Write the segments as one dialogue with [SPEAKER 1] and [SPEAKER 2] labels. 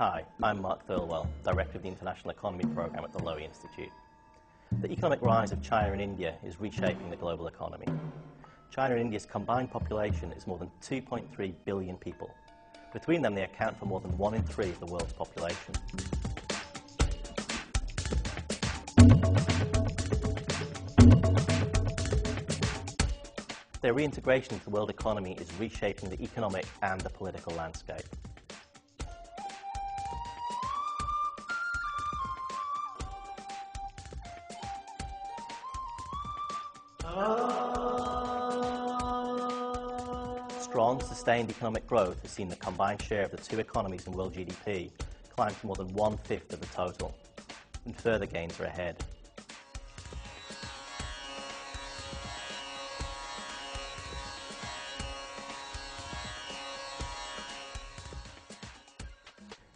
[SPEAKER 1] Hi, I'm Mark Thirlwell, Director of the International Economy Programme at the Lowy Institute. The economic rise of China and India is reshaping the global economy. China and India's combined population is more than 2.3 billion people. Between them, they account for more than 1 in 3 of the world's population. Their reintegration into the world economy is reshaping the economic and the political landscape. Strong, sustained economic growth has seen the combined share of the two economies in world GDP climb to more than 1/5 of the total, and further gains are ahead.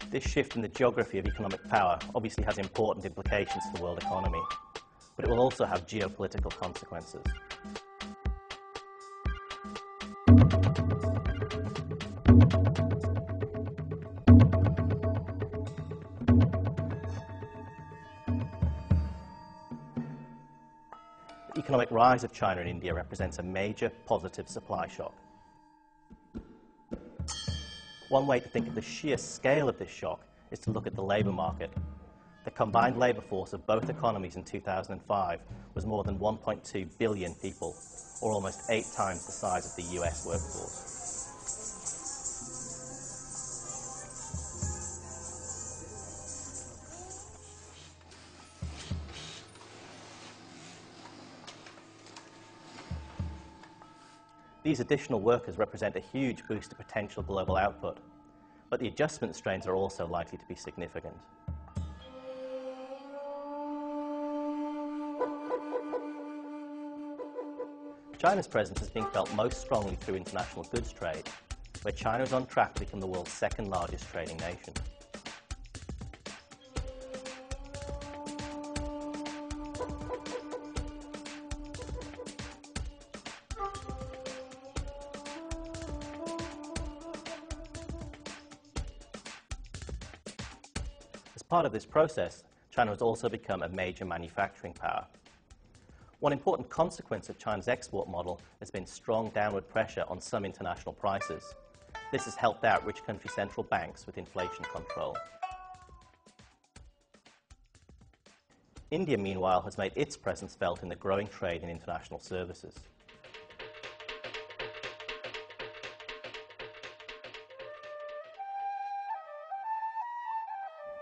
[SPEAKER 1] This shift in the geography of economic power obviously has important implications for the world economy, but it will also have geopolitical consequences. The economic rise of China and India represents a major positive supply shock. One way to think of the sheer scale of this shock is to look at the labour market. The combined labour force of both economies in 2005 was more than 1.2 billion people, or almost 8 times the size of the US workforce. These additional workers represent a huge boost to potential global output, but the adjustment strains are also likely to be significant. China's presence is being felt most strongly through international goods trade, where China is on track to become the world's second largest trading nation. As part of this process, China has also become a major manufacturing power. One important consequence of China's export model has been strong downward pressure on some international prices. This has helped out rich country central banks with inflation control. India, meanwhile, has made its presence felt in the growing trade in international services.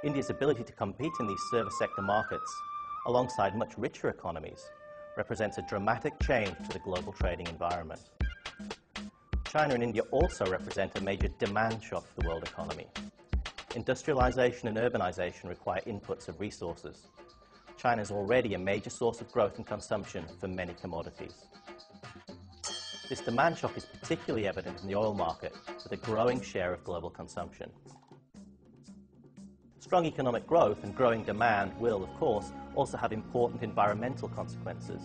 [SPEAKER 1] India's ability to compete in these service sector markets, alongside much richer economies, represents a dramatic change to the global trading environment. China and India also represent a major demand shock for the world economy. Industrialization and urbanization require inputs of resources. China is already a major source of growth and consumption for many commodities. This demand shock is particularly evident in the oil market, with a growing share of global consumption. Strong economic growth and growing demand will, of course, also have important environmental consequences.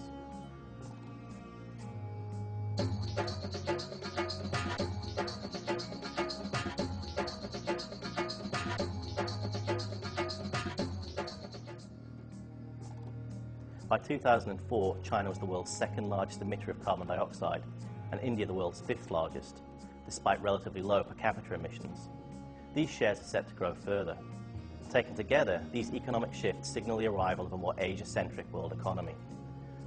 [SPEAKER 1] By 2004, China was the world's second largest emitter of carbon dioxide, and India the world's 5th largest, despite relatively low per capita emissions. These shares are set to grow further. Taken together, these economic shifts signal the arrival of a more Asia-centric world economy.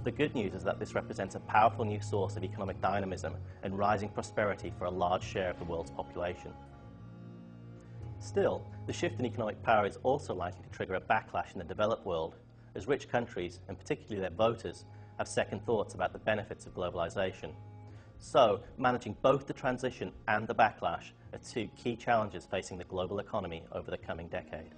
[SPEAKER 1] The good news is that this represents a powerful new source of economic dynamism and rising prosperity for a large share of the world's population. Still, the shift in economic power is also likely to trigger a backlash in the developed world, as rich countries, and particularly their voters, have second thoughts about the benefits of globalization. So, managing both the transition and the backlash are two key challenges facing the global economy over the coming decade.